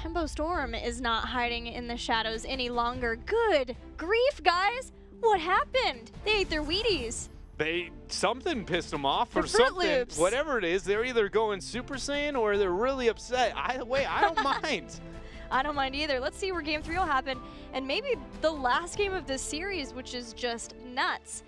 Tempo Storm is not hiding in the shadows any longer. Good grief, guys! What happened? They ate their Wheaties. Something pissed them off or Fruit something. Loops. Whatever it is, they're either going Super Saiyan or they're really upset. Either way, I don't mind. I don't mind either. Let's see where Game 3 will happen. And maybe the last game of this series, which is just nuts.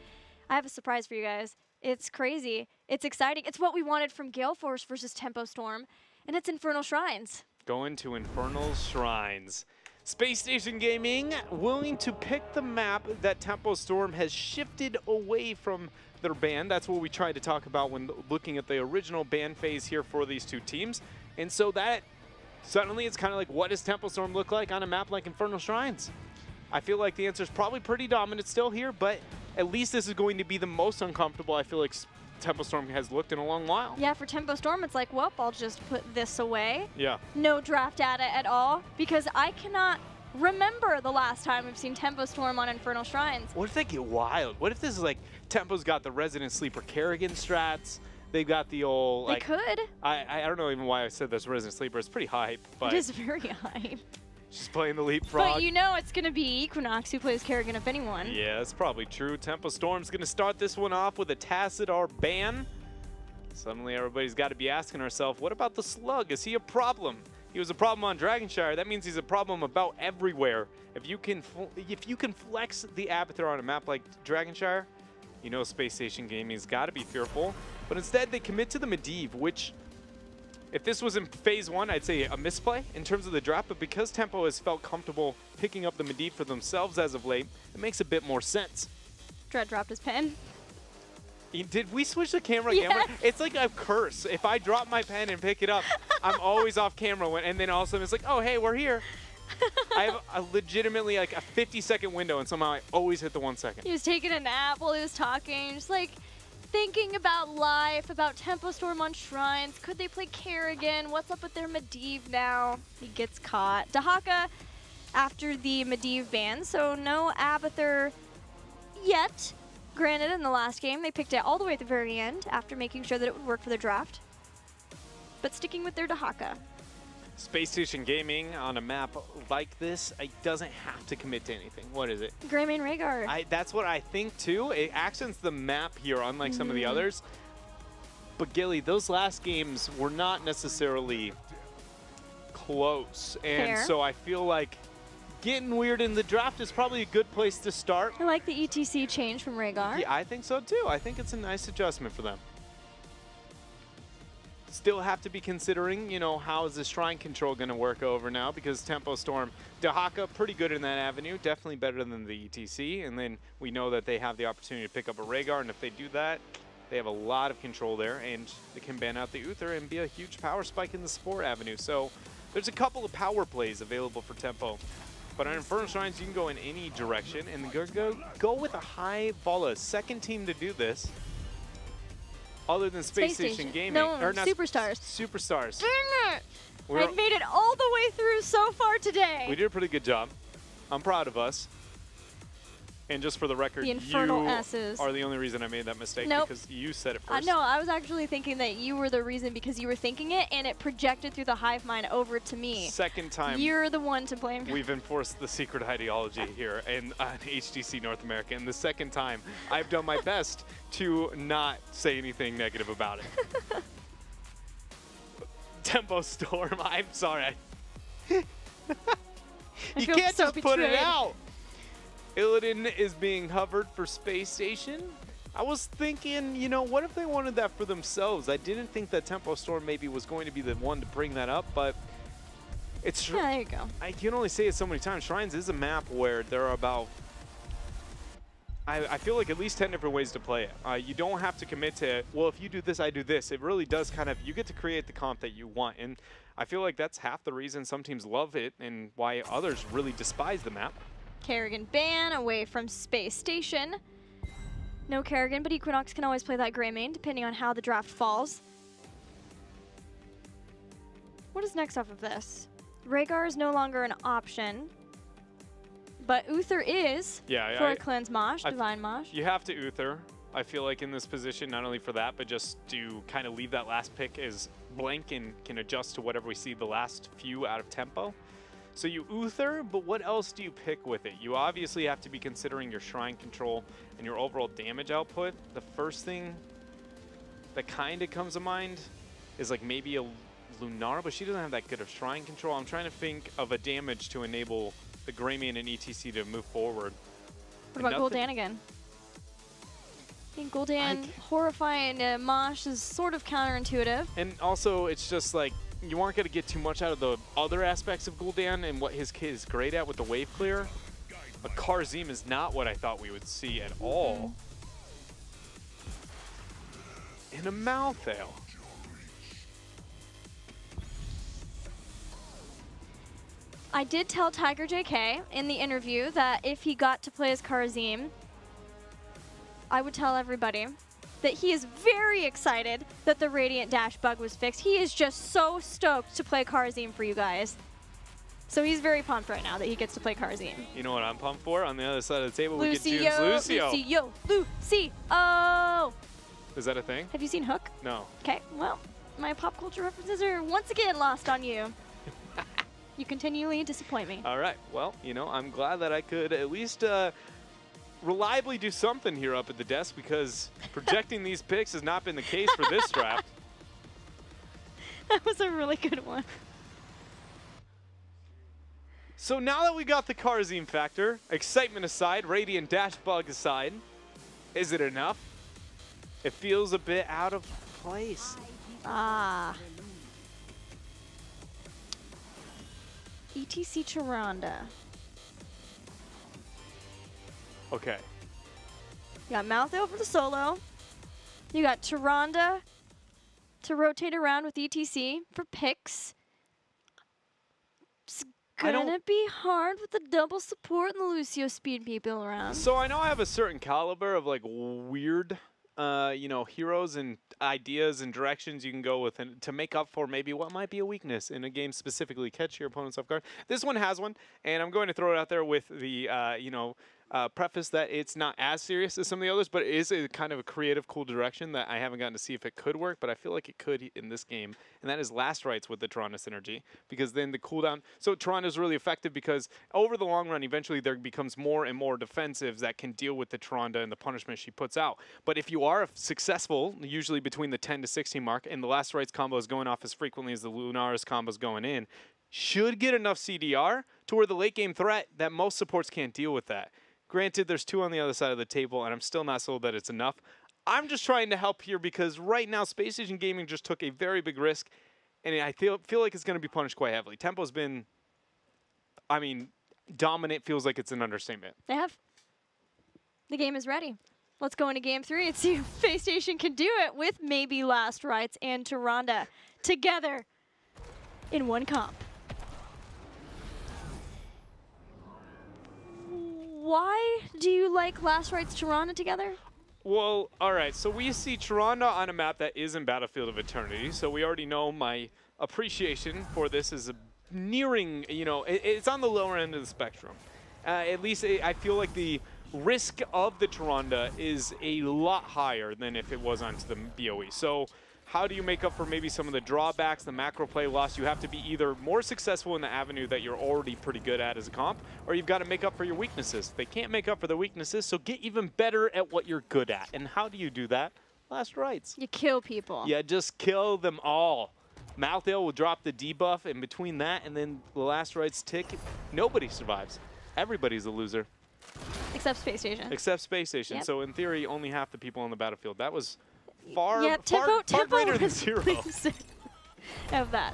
I have a surprise for you guys. It's crazy. It's exciting. It's what we wanted from Gale Force versus Tempo Storm. And it's Infernal Shrines. Going to Infernal Shrines. SpaceStation Gaming willing to pick the map that Tempo Storm has shifted away from their ban. That's what we tried to talk about when looking at the original ban phase here for these two teams. And so that suddenly it's kind of like, what does Tempo Storm look like on a map like Infernal Shrines? I feel like the answer is probably pretty dominant still here, but at least this is going to be the most uncomfortable I feel like Tempo Storm has looked in a long while. Yeah, for Tempo Storm, it's like, well, I'll just put this away. Yeah. No draft data at all, because I cannot remember the last time we've seen Tempo Storm on Infernal Shrines. What if they get wild? What if this is like, Tempo's got the Resident Sleeper Kerrigan strats, they've got the old, like... They could. I don't know even why I said this Resident Sleeper, it's pretty hype, but... It is very hype. She's playing the leapfrog. But you know it's going to be Equinox who plays Kerrigan if anyone. Yeah, that's probably true. Tempo Storm's going to start this one off with a Tassadar ban. Suddenly everybody's got to be asking ourselves, what about the Slug? Is he a problem? He was a problem on Dragonshire. That means he's a problem about everywhere. If you can flex the Abathur on a map like Dragonshire, you know SpaceStation Gaming's got to be fearful. But instead they commit to the Medivh, which... If this was in phase 1, I'd say a misplay in terms of the draft, but because Tempo has felt comfortable picking up the Medivh for themselves as of late, it makes a bit more sense. Dread dropped his pen. Did we switch the camera Yes. again? It's like a curse. If I drop my pen and pick it up, I'm always off camera, and then all of a sudden it's like, oh, hey, we're here. I have a legitimately like a 50-second window, and somehow I always hit the 1 second. He was taking a nap while he was talking, just like thinking about life, about Tempo Storm on Shrines. Could they play Kerrigan? What's up with their Medivh now? He gets caught. Dahaka after the Medivh ban, so no Abathur yet. Granted, in the last game, they picked it all the way at the very end after making sure that it would work for their draft. But sticking with their Dahaka. SpaceStation Gaming on a map like this, it doesn't have to commit to anything. What is it? Greymane Rhaegar. That's what I think too. It accents the map here, unlike some of the others. But Gilly, those last games were not necessarily close. And Fair. so I feel like getting weird in the draft is probably a good place to start. I like the ETC change from Rhaegar. Yeah, I think so too. I think it's a nice adjustment for them. Still have to be considering, you know, how is the shrine control going to work over now, because Tempo Storm, Dahaka, pretty good in that avenue, definitely better than the ETC, and then we know that they have the opportunity to pick up a Rhaegar, and if they do that, they have a lot of control there, and they can ban out the Uther and be a huge power spike in the support avenue. So there's a couple of power plays available for Tempo. But on Infernal Shrines, you can go in any direction, and go with a high Vala, second team to do this. Other than SpaceStation Gaming. No, or not Superstars. Superstars. Dang it! I made it all the way through so far today. We did a pretty good job. I'm proud of us. And just for the record, The Infernal you S's. are the only reason I made that mistake, Nope. because you said it first. No, I was actually thinking that you were the reason because you were thinking it, and it projected through the hive mind over to me. Second time You're the one to blame. we've enforced the secret ideology here in HGC North America, and the second time I've done my best to not say anything negative about it. Tempo Storm, I'm sorry. You feel can't so just put it betrayed. out. Illidan is being hovered for SpaceStation. I was thinking, you know, what if they wanted that for themselves? I didn't think that Tempo Storm maybe was going to be the one to bring that up, but it's... Yeah, there you go. I can only say it so many times. Shrines is a map where there are about... I feel like at least 10 different ways to play it. You don't have to commit to, well, if you do this, I do this. It really does kind of, you get to create the comp that you want. And I feel like that's half the reason some teams love it and why others really despise the map. Kerrigan ban away from SpaceStation. No Kerrigan, but Equinox can always play that Greymane, depending on how the draft falls. What is next off of this? Rhaegar is no longer an option, but Uther is for a Cleanse Mosh, Divine Mosh. You have to Uther, I feel like, in this position, not only for that, but just to kind of leave that last pick as blank and can adjust to whatever we see the last few out of tempo. So you Uther, but what else do you pick with it? You obviously have to be considering your shrine control and your overall damage output. The first thing that kind of comes to mind is like maybe a Lunara, but she doesn't have that good of shrine control. I'm trying to think of a damage to enable the Greymane and ETC to move forward. What about Gul'dan again? I think Gul'dan horrifying Mosh is sort of counterintuitive. And also, it's just like, you aren't going to get too much out of the other aspects of Gul'dan and what his kid is great at with the wave clear. But Karzim is not what I thought we would see at all. In a Malthael. I did tell Tiger JK in the interview that if he got to play as Karzim, I would tell everybody that he is very excited that the Radiant Dash bug was fixed. He is just so stoked to play Karzim for you guys. So he's very pumped right now that he gets to play Karzim. You know what I'm pumped for? On the other side of the table, we get June's Lucio. Lucio. Is that a thing? Have you seen Hook? No. Okay, well, my pop culture references are once again lost on you. You continually disappoint me. All right. Well, you know, I'm glad that I could at least reliably do something here up at the desk, because projecting these picks has not been the case for this draft. That was a really good one. So now that we got the Karzim factor, excitement aside, Radiant Dash bug aside, is it enough? It feels a bit out of place. ETC Tyrande. Okay. You got Malthael for the solo. You got Tyrande to rotate around with ETC for picks. It's gonna be hard with the double support and the Lucio speed people around. So I know I have a certain caliber of like weird, you know, heroes and ideas and directions you can go with and to make up for maybe what might be a weakness in a game, specifically catch your opponents off guard. This one has one, and I'm going to throw it out there with the, you know, preface that it's not as serious as some of the others, but it is a kind of a creative, cool direction that I haven't gotten to see if it could work, but I feel like it could in this game, and that is last rights with the Tyrande synergy, because then the cooldown, so Tyrande is really effective because over the long run, eventually there becomes more and more defensives that can deal with the Tyrande and the punishment she puts out. But if you are successful, usually between the 10 to 16 mark, and the last rights combo is going off as frequently as the Lunara's combo is going in, should get enough CDR to where the late game threat that most supports can't deal with that. Granted, there's two on the other side of the table, and I'm still not sold that it's enough. I'm just trying to help here because right now, SpaceStation Gaming just took a very big risk, and I feel like it's going to be punished quite heavily. Tempo's been, I mean, dominant feels like it's an understatement. They have. The game is ready. Let's go into game 3 and see if SpaceStation can do it with maybe Last Rights and Tyrande together in one comp. Why do you like Last Rights Tyrande together? Well, all right, so we see Tyrande on a map that is in Battlefield of Eternity, so we already know my appreciation for this is nearing, you know, it's on the lower end of the spectrum. At least I feel like the risk of the Tyrande is a lot higher than if it was onto the BOE. So how do you make up for maybe some of the drawbacks, the macro play loss? You have to be either more successful in the avenue that you're already pretty good at as a comp, or you've got to make up for your weaknesses. They can't make up for their weaknesses, so get even better at what you're good at. And how do you do that? Last rights. You kill people. Yeah, just kill them all. Malthael will drop the debuff, and between that and then the last rights tick, nobody survives. Everybody's a loser. Except SpaceStation. Except SpaceStation. Yep. So in theory, only half the people on the battlefield. That was far Tempo greater than zero. Of that.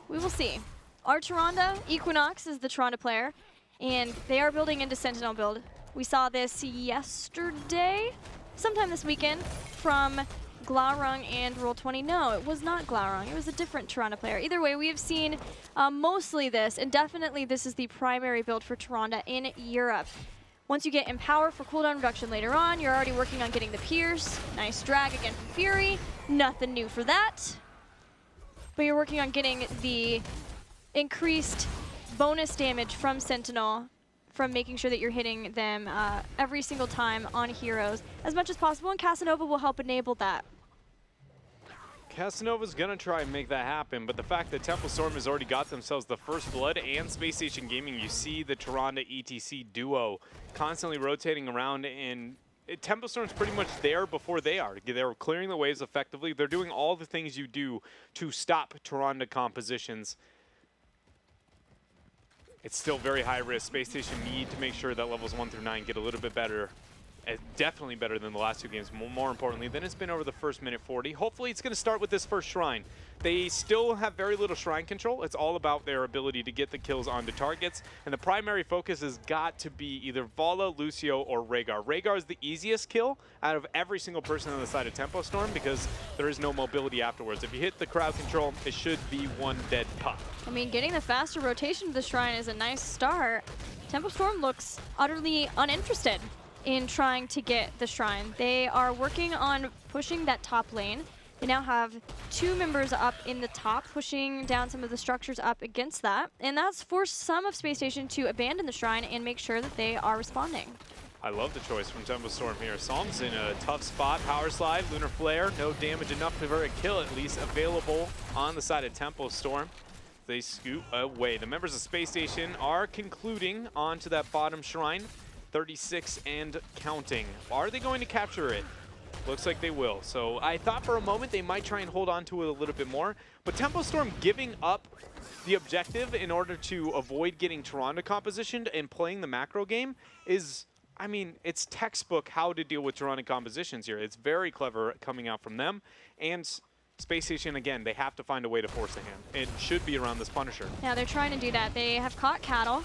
We will see. Our Tyrande, Equinox is the Tyrande player, and they are building into Sentinel build. We saw this yesterday, sometime this weekend, from Glaurung and Roll20. No, it was not Glaurung. It was a different Tyrande player. Either way, we have seen mostly this, and definitely this is the primary build for Tyrande in Europe. Once you get Empower for cooldown reduction later on, you're already working on getting the Pierce. Nice drag again from Fury. Nothing new for that. But you're working on getting the increased bonus damage from Sentinel from making sure that you're hitting them every single time on heroes as much as possible, and Casanova will help enable that. Casanova's going to try and make that happen, but the fact that Tempo Storm has already got themselves the first blood and SpaceStation Gaming, you see the Tyrande ETC duo constantly rotating around, and Tempo Storm's pretty much there before they are. They're clearing the waves effectively. They're doing all the things you do to stop Tyrande compositions. It's still very high risk. SpaceStation need to make sure that levels 1 through 9 get a little bit better. Definitely better than the last two games, more importantly than it's been over the first minute 40. Hopefully it's going to start with this first shrine. They still have very little shrine control. It's all about their ability to get the kills onto targets, and the primary focus has got to be either Vala, Lucio, or Rhaegar. Rhaegar is the easiest kill out of every single person on the side of Tempo Storm because there is no mobility afterwards. If you hit the crowd control, it should be one dead puck. I mean, getting the faster rotation to the shrine is a nice start. Tempo Storm looks utterly uninterested in trying to get the shrine. They are working on pushing that top lane. They now have 2 members up in the top, pushing down some of the structures up against that. And that's forced some of SpaceStation to abandon the shrine and make sure that they are responding. I love the choice from Tempo Storm here. Psalm's in a tough spot. Power Slide, Lunar Flare, no damage enough for a kill at least available on the side of Tempo Storm. They scoot away. The members of SpaceStation are concluding onto that bottom shrine. 36 and counting. Are they going to capture it? Looks like they will. So I thought for a moment they might try and hold on to it a little bit more, but Tempo Storm giving up the objective in order to avoid getting Tyrande compositioned and playing the macro game is, I mean, it's textbook how to deal with Tyrande compositions here. It's very clever coming out from them, and SpaceStation, again, they have to find a way to force a hand. It should be around this Punisher. Yeah, they're trying to do that. They have caught Cattle.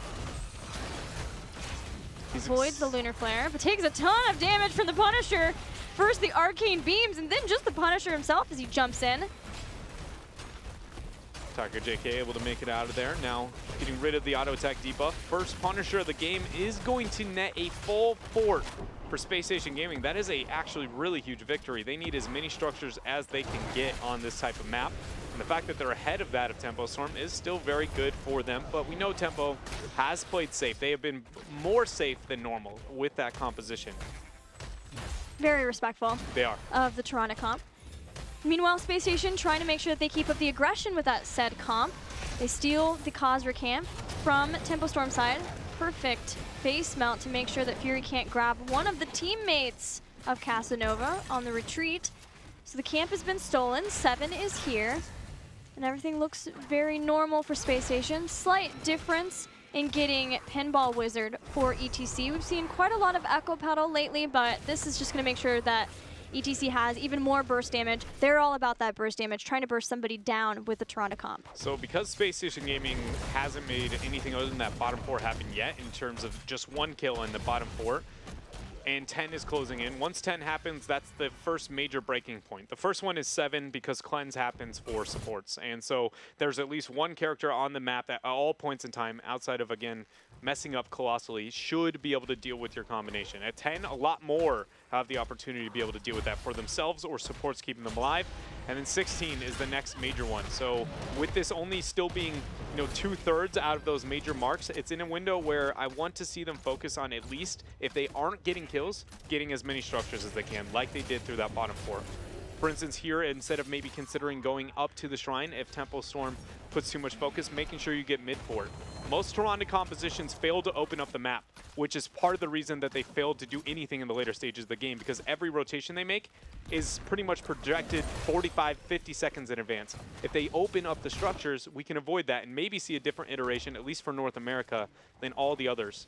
Avoids the Lunar Flare, but takes a ton of damage from the Punisher. First the Arcane Beams, and then just the Punisher himself as he jumps in. Tiger JK able to make it out of there. Now getting rid of the auto attack debuff. First Punisher of the game is going to net a full fort for SpaceStation Gaming. That is a actually really huge victory. They need as many structures as they can get on this type of map. And the fact that they're ahead of that of Tempo Storm is still very good for them. But we know Tempo has played safe. They have been more safe than normal with that composition. Very respectful. They are. Of the Tyrande comp. Meanwhile, SpaceStation trying to make sure that they keep up the aggression with that said comp. They steal the Khazra camp from Tempo Storm side. Perfect base mount to make sure that Fury can't grab one of the teammates of Casanova on the retreat. So the camp has been stolen. 7 is here. And everything looks very normal for SpaceStation. Slight difference in getting Pinball Wizard for ETC. We've seen quite a lot of Echo Paddle lately, but this is just going to make sure that ETC has even more burst damage. They're all about that burst damage, trying to burst somebody down with the Tyrande comp. So because SpaceStation Gaming hasn't made anything other than that bottom 4 happen yet in terms of just 1 kill in the bottom 4, and 10 is closing in. Once 10 happens, that's the first major breaking point. The first one is 7 because cleanse happens for supports. And so there's at least 1 character on the map at all points in time outside of, again, messing up colossally, should be able to deal with your combination. At 10, a lot more have the opportunity to be able to deal with that for themselves or supports keeping them alive. And then 16 is the next major one. So with this only still being, 2/3 out of those major marks, it's in a window where I want to see them focus on, at least if they aren't getting kills, getting as many structures as they can, like they did through that bottom 4. For instance, here, instead of maybe considering going up to the shrine, if Tempo Storm puts too much focus, making sure you get mid for it. Most Tyrande compositions fail to open up the map, which is part of the reason that they failed to do anything in the later stages of the game, because every rotation they make is pretty much projected 45, 50 seconds in advance. If they open up the structures, we can avoid that and maybe see a different iteration, at least for North America, than all the others.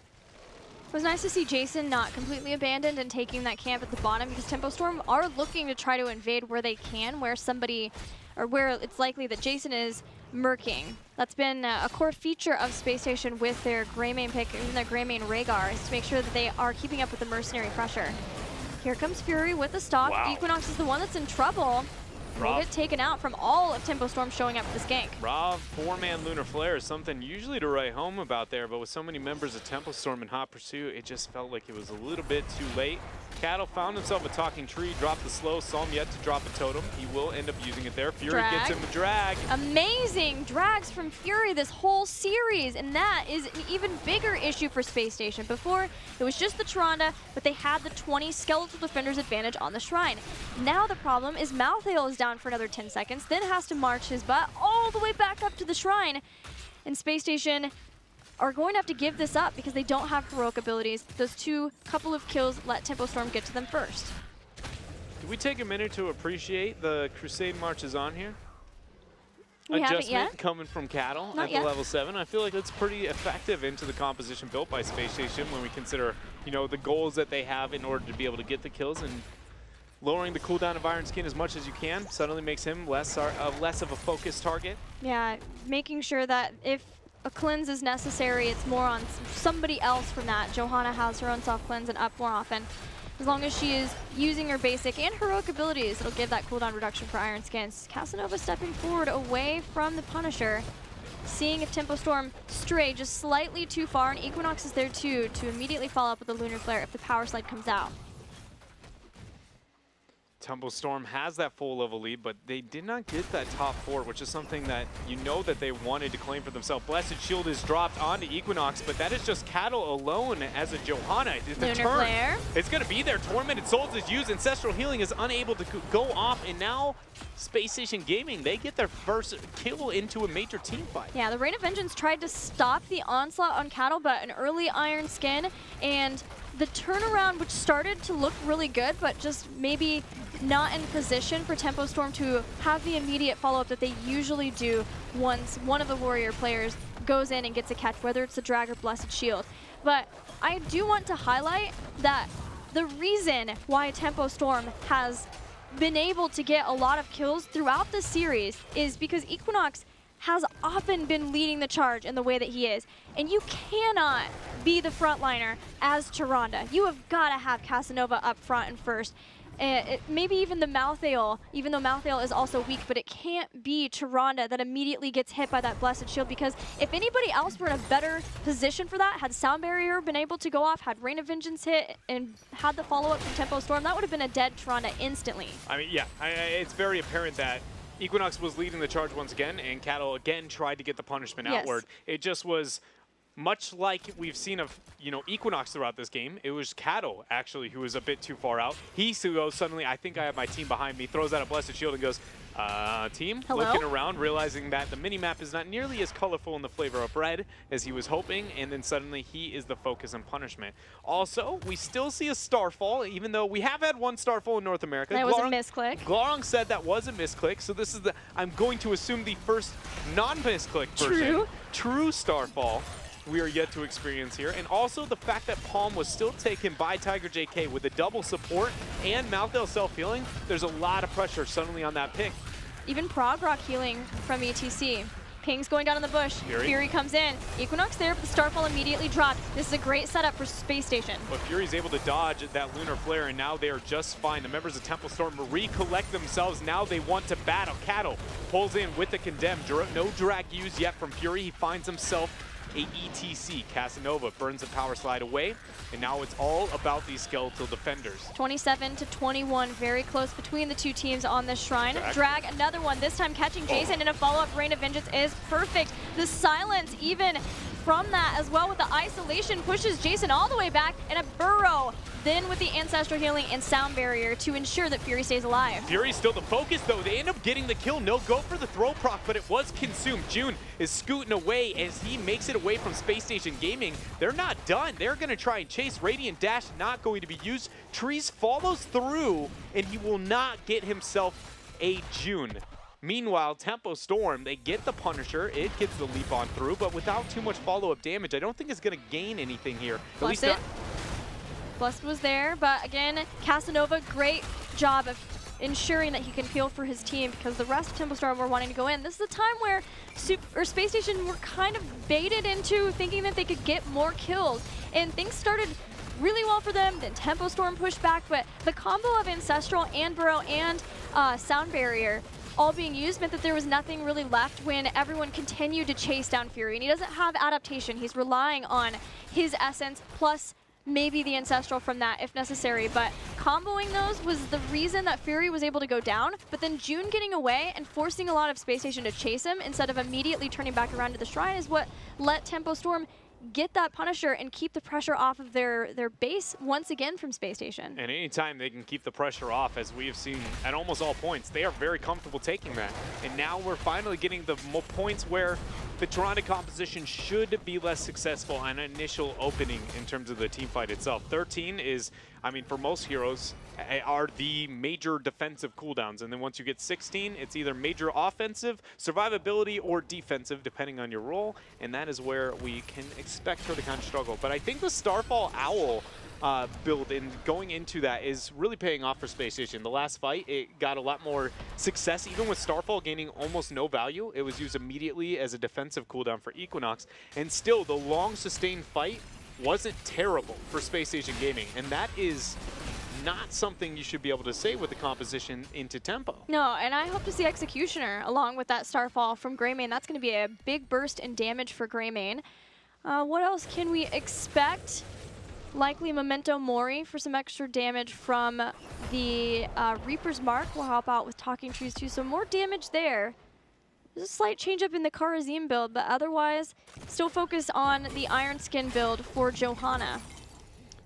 It was nice to see Jason not completely abandoned and taking that camp at the bottom, because Tempo Storm are looking to try to invade where they can, where it's likely that Jason is murking. That's been a core feature of SpaceStation with their Greymane pick, even their Greymane Rhaegar, is to make sure that they are keeping up with the mercenary pressure. Here comes Fury with the stock. Wow. Equinox is the one that's in trouble. Will get taken out from all of Tempo Storm showing up for this gank. Rob, 4-man Lunar Flare is something usually to write home about there, but with so many members of Tempo Storm in hot pursuit, it just felt like it was a little bit too late. Cattle found himself a talking tree, dropped the slow, saw him yet to drop a totem. He will end up using it there. Fury gets him a drag. Amazing drags from Fury this whole series, and that is an even bigger issue for SpaceStation. Before, it was just the Tyrande, but they had the 20 skeletal defenders advantage on the Shrine. Now the problem is Malthael is down for another 10 seconds, then has to march his butt all the way back up to the Shrine, and SpaceStation are going to have to give this up because they don't have heroic abilities. Those couple of kills let Tempo Storm get to them first. Do we take a minute to appreciate the Crusade marches on here? We haven't Adjustment yet. coming from Cattle Not at the yet. level 7. I feel like that's pretty effective into the composition built by SpaceStation when we consider, you know, the goals that they have in order to be able to get the kills, and lowering the cooldown of Iron Skin as much as you can suddenly makes him less of a focused target. Yeah, making sure that if a cleanse is necessary, it's more on somebody else from that. Johanna has her own self-cleanse and up more often. As long as she is using her basic and heroic abilities, it'll give that cooldown reduction for Iron Skins. Casanova stepping forward away from the Punisher, seeing if Tempo Storm stray just slightly too far, and Equinox is there too to immediately follow up with the Lunar Flare if the power slide comes out. Tempo Storm has that full level lead, but they did not get that top 4, which is something that you know that they wanted to claim for themselves. Blessed Shield is dropped onto Equinox, but that is just Cattle alone as a Johanna. The Lunar turn, Flare. it's going to be there. Tormented Souls is used. Ancestral Healing is unable to go off, and now SpaceStation Gaming, they get their first kill into a major team fight. Yeah, the Rain of Vengeance tried to stop the onslaught on Cattle, but an early Iron Skin and the turnaround, which started to look really good, but just maybe not in position for Tempo Storm to have the immediate follow-up that they usually do once one of the Warrior players goes in and gets a catch, whether it's the Drag or Blessed Shield. But I do want to highlight that the reason why Tempo Storm has been able to get a lot of kills throughout the series is because Equinox has often been leading the charge in the way that he is. And you cannot be the frontliner as Tyrande. You have got to have Casanova up front and first. Maybe even the Malthael, even though Malthael is also weak, but it can't be Tyrande that immediately gets hit by that Blessed Shield, because if anybody else were in a better position for that, had Sound Barrier been able to go off, had Rain of Vengeance hit, and had the follow-up from Tempo Storm, that would have been a dead Tyrande instantly. I mean, yeah, it's very apparent that Equinox was leading the charge once again, and Cattle again tried to get the punishment outward. It just was much like we've seen of, you know, Equinox throughout this game. It was Cattle, actually, who was a bit too far out. He goes, suddenly, I think I have my team behind me, throws out a Blessed Shield and goes, team? Hello? Looking around, realizing that the mini-map is not nearly as colorful in the flavor of red as he was hoping, and then suddenly he is the focus and punishment. Also, we still see a Starfall, even though we have had one Starfall in North America. That was a misclick. Glorong said that was a misclick, so this is the, I'm going to assume, the first non-misclick version. True Starfall we are yet to experience here. And also the fact that Palm was still taken by Tiger JK with a double support and Malthael self-healing, there's a lot of pressure suddenly on that pick. Even Prog Rock healing from ETC. Ping's going down in the bush. Fury comes in. Equinox there, but the Starfall immediately dropped. This is a great setup for SpaceStation. But Fury's able to dodge that Lunar Flare, and now they are just fine. The members of Tempo Storm recollect themselves. Now they want to battle. Cattle pulls in with the Condemned. No drag used yet from Fury. He finds himself a ETC. Casanova burns the power slide away, and now it's all about these skeletal defenders. 27 to 21, very close between the two teams on this Shrine. Drag another one, this time catching Jason in a follow-up. Rain of Vengeance is perfect. The silence even from that as well with the isolation pushes Jason all the way back, and a burrow then with the Ancestral Healing and Sound Barrier to ensure that Fury stays alive. Fury's still the focus though. They end up getting the kill. No go for the throw proc, but it was consumed. June is scooting away as he makes it away from SpaceStation Gaming. They're not done. They're gonna try and chase. Radiant Dash not going to be used. Trees follows through, and he will not get himself a June. Meanwhile, Tempo Storm, they get the Punisher. It gets the leap on through, but without too much follow-up damage. I don't think it's going to gain anything here. Blessed was there, but again, Casanova, great job of ensuring that he can peel for his team, because the rest of Tempo Storm were wanting to go in. This is a time where SpaceStation were kind of baited into thinking that they could get more kills, and things started really well for them. Then Tempo Storm pushed back, but the combo of Ancestral and Burrow and Sound Barrier all being used meant that there was nothing really left when everyone continued to chase down Fury. And he doesn't have adaptation. He's relying on his essence plus maybe the Ancestral from that if necessary, but comboing those was the reason that Fury was able to go down, but then June getting away and forcing a lot of SpaceStation to chase him instead of immediately turning back around to the Shrine is what let Tempo Storm get that Punisher and keep the pressure off of their base once again from SpaceStation. And anytime they can keep the pressure off, as we have seen at almost all points, they are very comfortable taking that. And now we're finally getting the points where the Toronto composition should be less successful on initial opening in terms of the team fight itself. 13 is, I mean, for most heroes, are the major defensive cooldowns. And then once you get 16, it's either major offensive, survivability, or defensive, depending on your role. And that is where we can expect her to kind of struggle. But I think the Starfall Owl build and going into that is really paying off for SpaceStation. The last fight, it got a lot more success, even with Starfall gaining almost no value. It was used immediately as a defensive cooldown for Equinox, and still the long sustained fight wasn't terrible for SpaceStation Gaming, and that is not something you should be able to say with the composition into Tempo. No, and I hope to see Executioner along with that Starfall from Greymane. That's going to be a big burst in damage for Greymane. What else can we expect? Likely Memento Mori for some extra damage from the Reaper's Mark. We'll help out with Talking Trees too, so more damage there. There's a slight change up in the Karazim build, but otherwise still focused on the Iron Skin build for Johanna.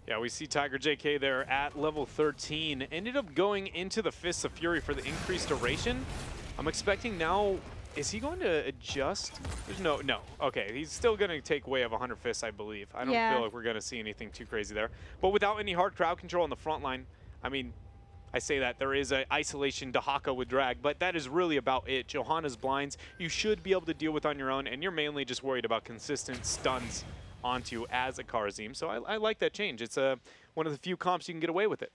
Yeah, we see Tiger JK there at level 13. Ended up going into the Fists of Fury for the increased duration. I'm expecting now, is he going to adjust? There's no. Okay, he's still going to take way of 100 Fists, I believe. I don't feel like we're going to see anything too crazy there. But without any hard crowd control on the front line, I mean, I say that there is an isolation Dahaka with drag, but that is really about it. Johanna's blinds, you should be able to deal with on your own, and you're mainly just worried about consistent stuns onto as a Karazim. So I like that change. It's one of the few comps you can get away with it.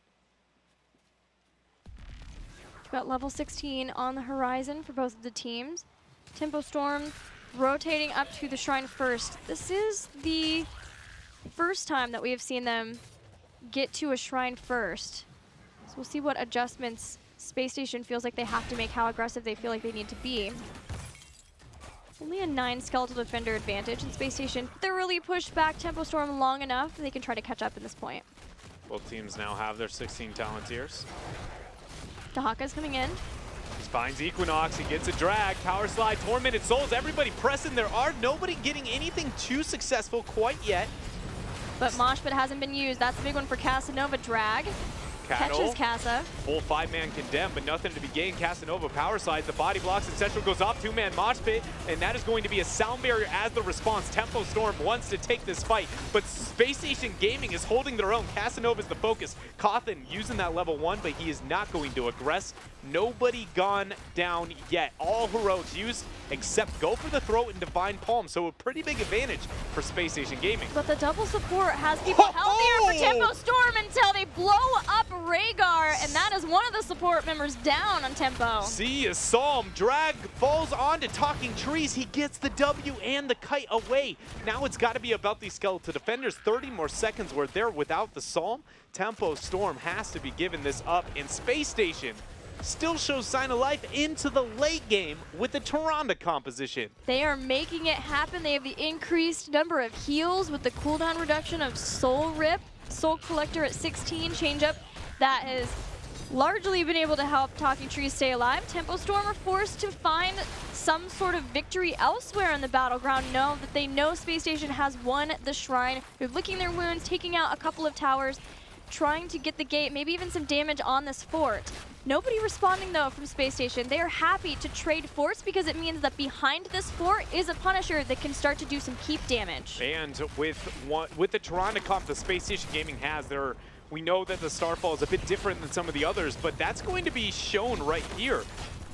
Got level 16 on the horizon for both of the teams. Tempo Storm rotating up to the Shrine first. This is the first time that we have seen them get to a Shrine first. So we'll see what adjustments SpaceStation feels like they have to make, how aggressive they feel like they need to be. Only a 9 skeletal defender advantage in SpaceStation. They're really pushed back Tempo Storm long enough that they can try to catch up in this point. Both teams now have their 16 Talonteers. Dahaka's coming in. He finds Equinox, he gets a drag, power slide, Tormented Souls, everybody pressing their art, nobody getting anything too successful quite yet. But Mosh Pit hasn't been used. That's a big one for Casanova. Drag. Catches Casa. Full 5-man condemn, but nothing to be gained. Casanova power slides, the body blocks, and Central goes off, 2-man mosh pit, and that is going to be a sound barrier as the response. Tempo Storm wants to take this fight, but SpaceStation Gaming is holding their own. Casanova's the focus. Cawthon using that level 1, but he is not going to aggress. Nobody gone down yet. All heroics used except go for the throat and Divine Palm, so a pretty big advantage for SpaceStation Gaming. But the double support has people healthier for Tempo Storm until they blow up Rhaegar, and that is one of the support members down on Tempo. See a Psalm. Drag falls onto Talking Trees. He gets the W and the kite away. Now it's got to be about these skeletal defenders. 30 more seconds were there without the Psalm. Tempo Storm has to be given this up, and SpaceStation still shows sign of life into the late game with the Tyrande composition. They are making it happen. They have the increased number of heals with the cooldown reduction of Soul Rip. Soul Collector at 16, change up. That has largely been able to help Talking Trees stay alive. Tempo Storm are forced to find some sort of victory elsewhere in the battleground. Know that they know SpaceStation has won the Shrine. They're licking their wounds, taking out a couple of towers, trying to get the gate, maybe even some damage on this fort. Nobody responding though from SpaceStation. They are happy to trade forts because it means that behind this fort is a Punisher that can start to do some keep damage. And with the Tyrande comp the SpaceStation Gaming has, we know that the Starfall is a bit different than some of the others, but that's going to be shown right here.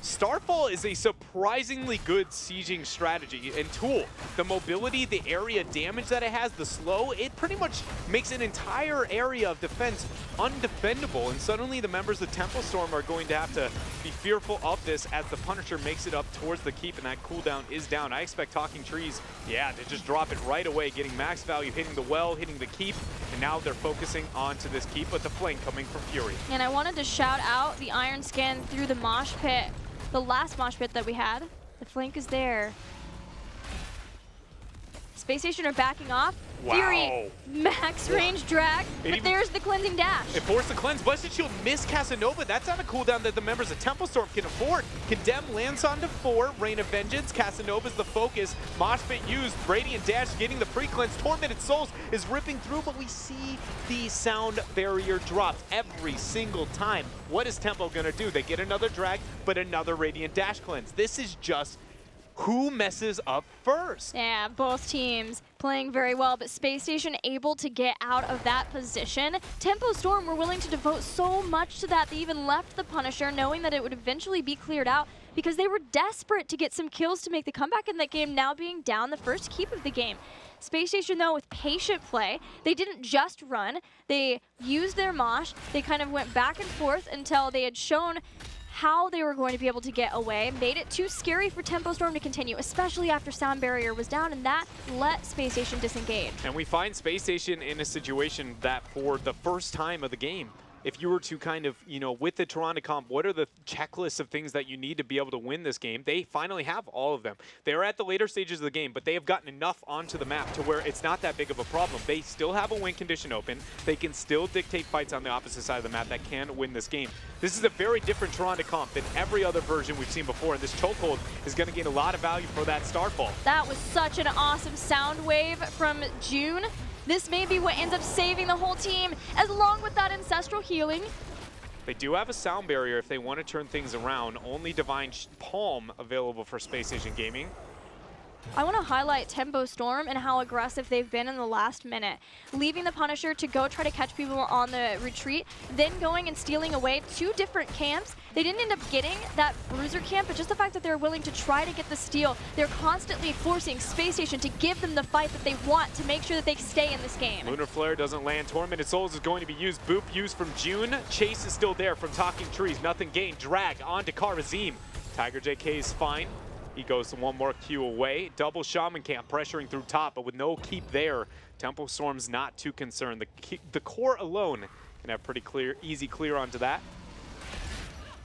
Starfall is a surprisingly good sieging strategy and tool. The mobility, the area damage that it has, the slow, it pretty much makes an entire area of defense undefendable, and suddenly the members of Tempo Storm are going to have to be fearful of this as the Punisher makes it up towards the keep and that cooldown is down. I expect Talking Trees, yeah, to just drop it right away, getting max value, hitting the well, hitting the keep, and now they're focusing onto this keep, but the flank coming from Fury. And I wanted to shout out the Iron Skin through the mosh pit. The last mosh pit that we had. The flank is there. SpaceStation are backing off. Wow. Fury, max range drag, but there's the cleansing dash. It forced the cleanse. Blessed Shield missed Casanova. That's not a cooldown that the members of Tempo Storm can afford. Condemn lands onto 4. Rain of Vengeance. Casanova's the focus. Mosh Pit used. Radiant Dash getting the pre-cleanse. Tormented Souls is ripping through, but we see the sound barrier dropped every single time. What is Tempo going to do? They get another drag, but another Radiant Dash cleanse. This is just who messes up first. Yeah, both teams playing very well, but SpaceStation able to get out of that position. Tempo Storm were willing to devote so much to that they even left the Punisher knowing that it would eventually be cleared out because they were desperate to get some kills to make the comeback in that game, now being down the first keep of the game. SpaceStation, though, with patient play, they didn't just run. They used their mosh. They kind of went back and forth until they had shown how they were going to be able to get away, made it too scary for Tempo Storm to continue, especially after sound barrier was down, and that let SpaceStation disengage. And we find SpaceStation in a situation that for the first time of the game, if you were to kind of, you know, with the Toronto comp, what are the checklists of things that you need to be able to win this game? They finally have all of them. They're at the later stages of the game, but they have gotten enough onto the map to where it's not that big of a problem. They still have a win condition open. They can still dictate fights on the opposite side of the map that can win this game. This is a very different Toronto comp than every other version we've seen before, and this chokehold is going to gain a lot of value for that Starfall. That was such an awesome sound wave from June. This may be what ends up saving the whole team, as along with that ancestral healing. They do have a sound barrier if they want to turn things around. Only Divine Palm available for SpaceStation Gaming. I want to highlight Tempo Storm and how aggressive they've been in the last minute. Leaving the Punisher to go try to catch people on the retreat, then going and stealing away 2 different camps. They didn't end up getting that Bruiser camp, but just the fact that they're willing to try to get the steal, they're constantly forcing SpaceStation to give them the fight that they want to make sure that they stay in this game. Lunar Flare doesn't land. Tormented Souls is going to be used. Boop used from June. Chase is still there from Talking Trees. Nothing gained. Drag onto Karazim. Tiger JK is fine. He goes one more Q away. Double Shaman Camp pressuring through top, but with no keep there, Tempo Storm's not too concerned. The core alone can have pretty clear, easy clear onto that.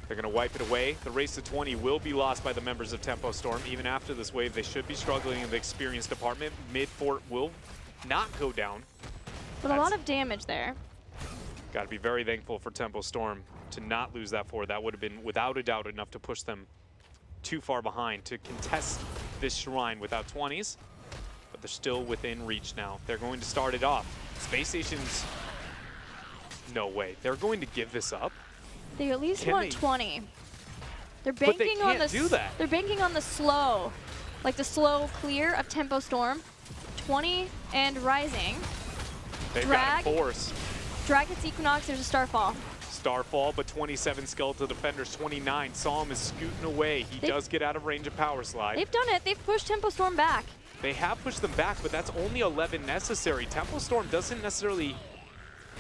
They're going to wipe it away. The race to 20 will be lost by the members of Tempo Storm. Even after this wave, they should be struggling in the experience department. Mid-fort will not go down. But a lot of damage there. Got to be very thankful for Tempo Storm to not lose that fort. That would have been, without a doubt, enough to push them too far behind to contest this shrine without 20s, but they're still within reach now. They're going to start it off. SpaceStation's, no way. They're going to give this up. They at least want 20. They're banking on the do that. They're banking on the slow, like the slow clear of Tempo Storm. 20 and rising. They've Drag. got a force. Drag hits Equinox. There's a Starfall. Starfall, but 27 Skeletal Defenders, 29. Psalm is scooting away. He does get out of range of Power Slide. They've done it. They've pushed Tempo Storm back. They have pushed them back, but that's only 11 necessary. Tempo Storm doesn't necessarily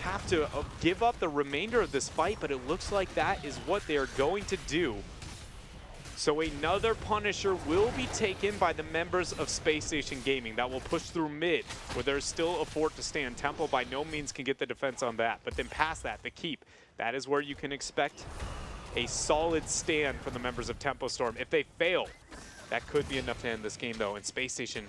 have to give up the remainder of this fight, but it looks like that is what they're going to do. So another Punisher will be taken by the members of SpaceStation Gaming. That will push through mid, where there's still a fort to stand. Tempo by no means can get the defense on that, but then past that, the keep. That is where you can expect a solid stand from the members of Tempo Storm. If they fail, that could be enough to end this game, though, and SpaceStation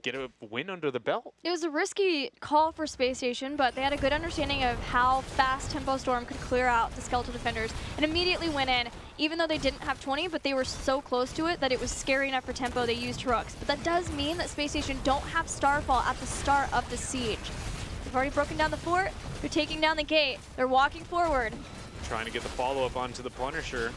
get a win under the belt. It was a risky call for SpaceStation, but they had a good understanding of how fast Tempo Storm could clear out the Skeletal Defenders and immediately went in, even though they didn't have 20, but they were so close to it that it was scary enough for Tempo. They used Heroics. But that does mean that SpaceStation don't have Starfall at the start of the siege. They've already broken down the fort. They're taking down the gate. They're walking forward. Trying to get the follow-up onto the Punisher.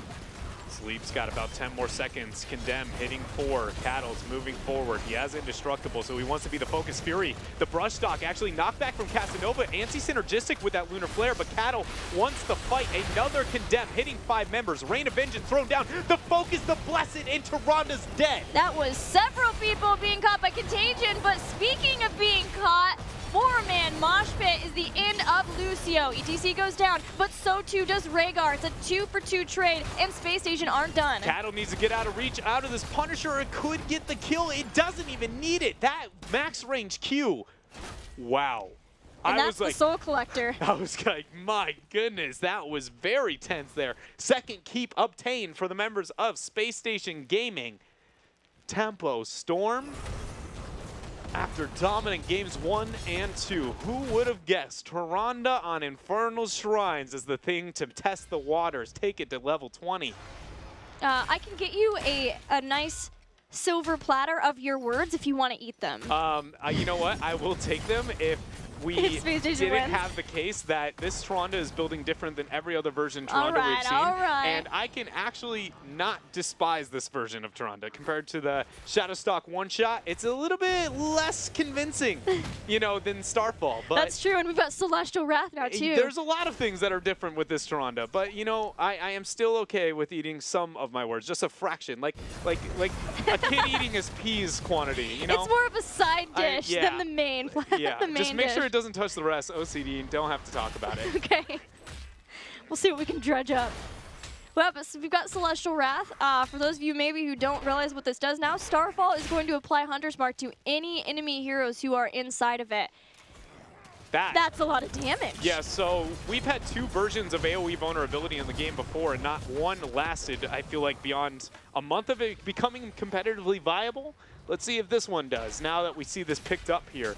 Sleep's got about 10 more seconds. Condemn hitting 4. Cattle's moving forward. He has Indestructible, so he wants to be the focus. Fury, the brush stock, actually knocked back from Casanova. Anti-synergistic with that Lunar Flare, but Cattle wants the fight. Another Condemn hitting 5 members. Rain of Vengeance thrown down. The focus, the Blessed into Rhonda's dead. That was several people being caught by Contagion, but speaking of being caught, 4-man mosh pit is the end of Lucio. ETC goes down, but so too does Rhaegar. It's a 2-for-2 trade, and SpaceStation aren't done. Cattle needs to get out of reach out of this Punisher. It could get the kill. It doesn't even need it. That max range Q. Wow. And that's the Soul Collector. I was like, my goodness, that was very tense there. Second keep obtained for the members of SpaceStation Gaming. Tempo Storm After dominant games 1 and 2, who would have guessed Tyrande on Infernal Shrines is the thing to test the waters, take it to level 20. I can get you a nice silver platter of your words if you want to eat them. You know what? I will take them if we didn't have the case that this Tyrande is building different than every other version Tyrande we've seen. And I can actually not despise this version of Tyrande compared to the Shadowstalk one-shot. It's a little bit less convincing, you know, than Starfall. But that's true, and we've got Celestial Wrath now, too. There's a lot of things that are different with this Tyrande, but, you know, I am still okay with eating some of my words, just a fraction, like a kid eating his peas quantity, you know? It's more of a side dish than the main, yeah. the main just make dish. sure it doesn't touch the rest. OCD, and don't have to talk about it. Okay. We'll see what we can dredge up. Well, but so we've got Celestial Wrath. For those of you maybe who don't realize what this does now, Starfall is going to apply Hunter's Mark to any enemy heroes who are inside of it. That's a lot of damage. Yeah, so we've had 2 versions of AoE vulnerability in the game before, and not one lasted, I feel like, beyond a month of it becoming competitively viable. Let's see if this one does, now that we see this picked up here.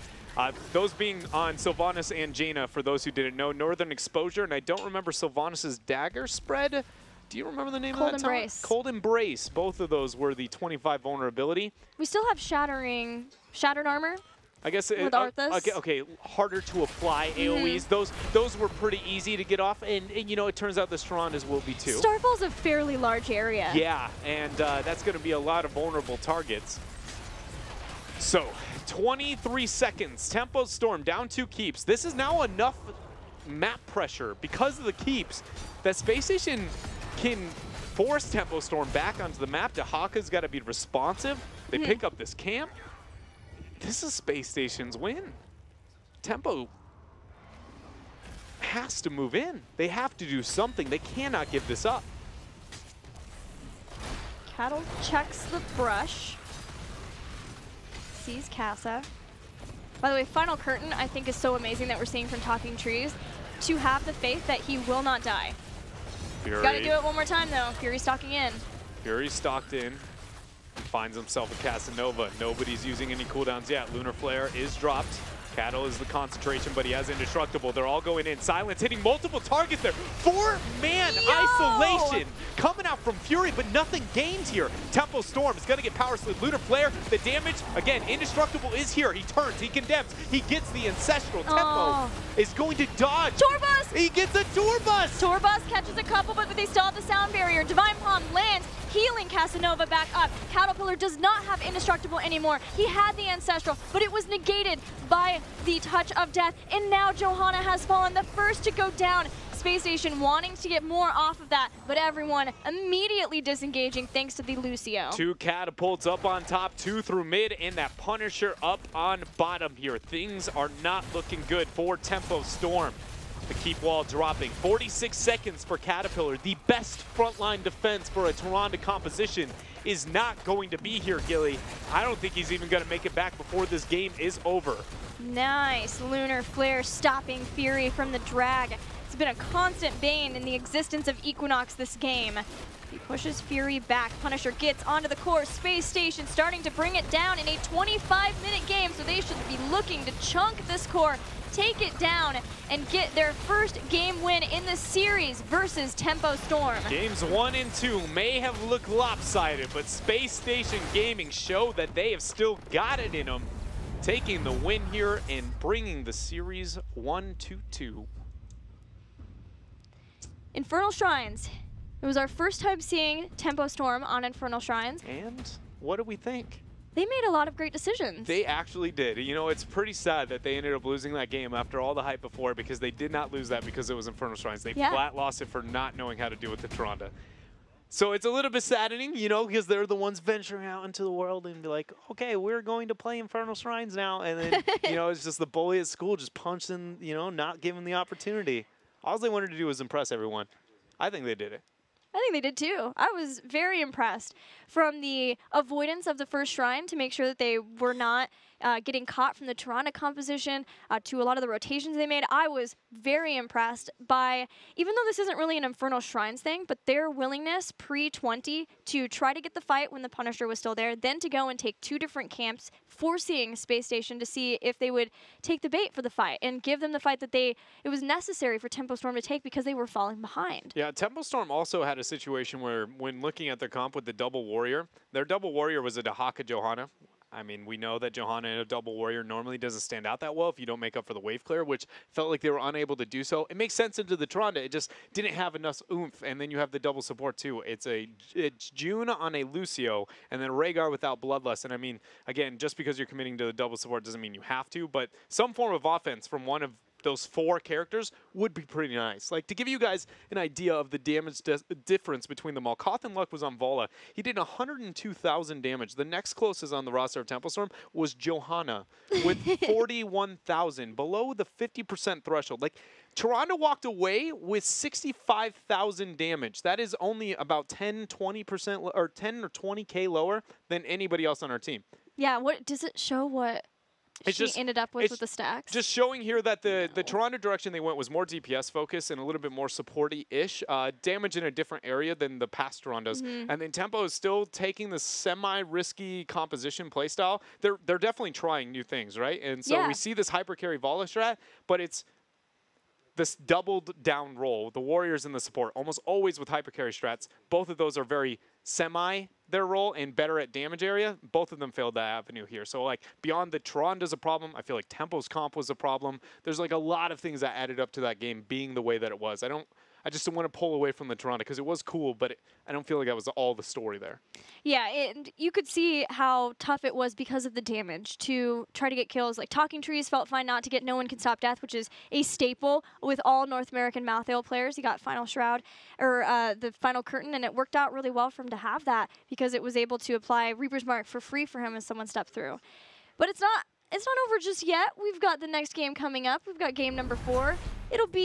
Those being on Sylvanas and Jaina, for those who didn't know. Northern Exposure, and I don't remember Sylvanas' dagger spread. Do you remember the name Cold of that Embrace. Cold Embrace. Both of those were the 25 vulnerability. We still have Shattered Armor. I guess with Arthas. Okay, harder to apply AoEs. Those were pretty easy to get off, and you know, it turns out the Tyrandes will be too. Starfall's a fairly large area. Yeah, and that's going to be a lot of vulnerable targets. So, 23 seconds. Tempo Storm down 2 keeps. This is now enough map pressure because of the keeps that SpaceStation can force Tempo Storm back onto the map. Dahaka's got to be responsive. They pick up this camp. This is SpaceStation's win. Tempo has to move in. They have to do something. They cannot give this up. Cattle checks the brush. Sees Casa. By the way, Final Curtain I think is so amazing that we're seeing from Talking Trees. To have the faith that he will not die. Fury. Gotta do it one more time though. Fury stalking in. Fury stalked in. Finds himself a Casanova. Nobody's using any cooldowns yet. Lunar Flare is dropped. Cattle is the concentration, but he has Indestructible. They're all going in. Silence hitting multiple targets there. 4-man isolation coming out from Fury, but nothing gained here. Tempo Storm is going to get Power Slid. Lunar Flare, the damage, again, Indestructible is here. He turns, he condemns, he gets the Ancestral. Tempo is going to dodge. Tourbus! He gets a Tourbus! Tourbus catches a couple, but they still have the sound barrier. Divine Palm lands, healing Casanova back up. Caterpillar does not have Indestructible anymore. He had the Ancestral, but it was negated by the Touch of Death, and now Johanna has fallen, the first to go down. SpaceStation wanting to get more off of that, but everyone immediately disengaging thanks to the Lucio. 2 catapults up on top, 2 through mid, and that Punisher up on bottom here. Things are not looking good for Tempo Storm. The keep wall dropping. 46 seconds for Caterpillar. The best frontline defense for a Tyrande composition is not going to be here, Gilly. I don't think he's even going to make it back before this game is over. Nice. Lunar Flare stopping Fury from the drag. It's been a constant bane in the existence of Equinox this game. He pushes Fury back. Punisher gets onto the core. SpaceStation starting to bring it down in a 25-minute game, so they should be looking to chunk this core, take it down, and get their first game win in the series versus Tempo Storm. Games 1 and 2 may have looked lopsided, but SpaceStation Gaming show that they have still got it in them, taking the win here and bringing the series 1-2. Infernal Shrines. It was our first time seeing Tempo Storm on Infernal Shrines. And what do we think? They made a lot of great decisions. They actually did. You know, it's pretty sad that they ended up losing that game after all the hype before, because they did not lose that because it was Infernal Shrines. They flat lost it for not knowing how to deal with the Tyrande. So it's a little bit saddening, you know, because they're the ones venturing out into the world and be like, okay, we're going to play Infernal Shrines now. And then, you know, it's just the bully at school just punching, you know, not giving the opportunity. All they wanted to do was impress everyone. I think they did it. I think they did too. I was very impressed from the avoidance of the first shrine to make sure that they were not getting caught from the Toronto composition to a lot of the rotations they made. I was very impressed by, even though this isn't really an Infernal Shrines thing, but their willingness pre-20 to try to get the fight when the Punisher was still there, then to go and take 2 different camps, forcing SpaceStation to see if they would take the bait for the fight and give them the fight that it was necessary for Tempo Storm to take because they were falling behind. Yeah, Tempo Storm also had a situation where, when looking at their comp with the double warrior, their double warrior was a Dahaka Johanna. I mean, we know that Johanna in a double warrior normally doesn't stand out that well if you don't make up for the wave clear, which felt like they were unable to do so. It makes sense into the Toronto. It just didn't have enough oomph, and then you have the double support too. It's June on a Lucio, and then Rhaegar without Bloodlust. And I mean, again, just because you're committing to the double support doesn't mean you have to, but some form of offense from one of those 4 characters would be pretty nice. Like, to give you guys an idea of the damage difference between them all, Cawthon Luck was on Vola. He did 102,000 damage. The next closest on the roster of Tempo Storm was Johanna with 41,000, below the 50% threshold. Like, Toronto walked away with 65,000 damage. That is only about 10-20% or 10 or 20K lower than anybody else on our team. Yeah, what does it show what she ended up with the stacks? Just showing here that the Toronto direction they went was more DPS focused and a little bit more supporty-ish. Damage in a different area than the past Torontos. And then Tempo is still taking the semi-risky composition playstyle. They're definitely trying new things, right? And so we see this hyper carry Vola strat, but it's this doubled down role, the warriors and the support, almost always with hyper carry strats. Both of those are very semi their role and better at damage area. Both of them failed that avenue here. So like beyond the Toronto's a problem, I feel like Tempo's comp was a problem. There's like a lot of things that added up to that game being the way that it was. I just don't want to pull away from the Toronto because it was cool, but I don't feel like that was all the story there. Yeah, and you could see how tough it was because of the damage to try to get kills. Like Talking Trees felt fine not to get No One Can Stop Death, which is a staple with all North American Malthael players. He got Final Shroud, or the Final Curtain, and it worked out really well for him to have that because it was able to apply Reaper's Mark for free for him as someone stepped through. But it's not over just yet. We've got the next game coming up. We've got game number 4. It'll be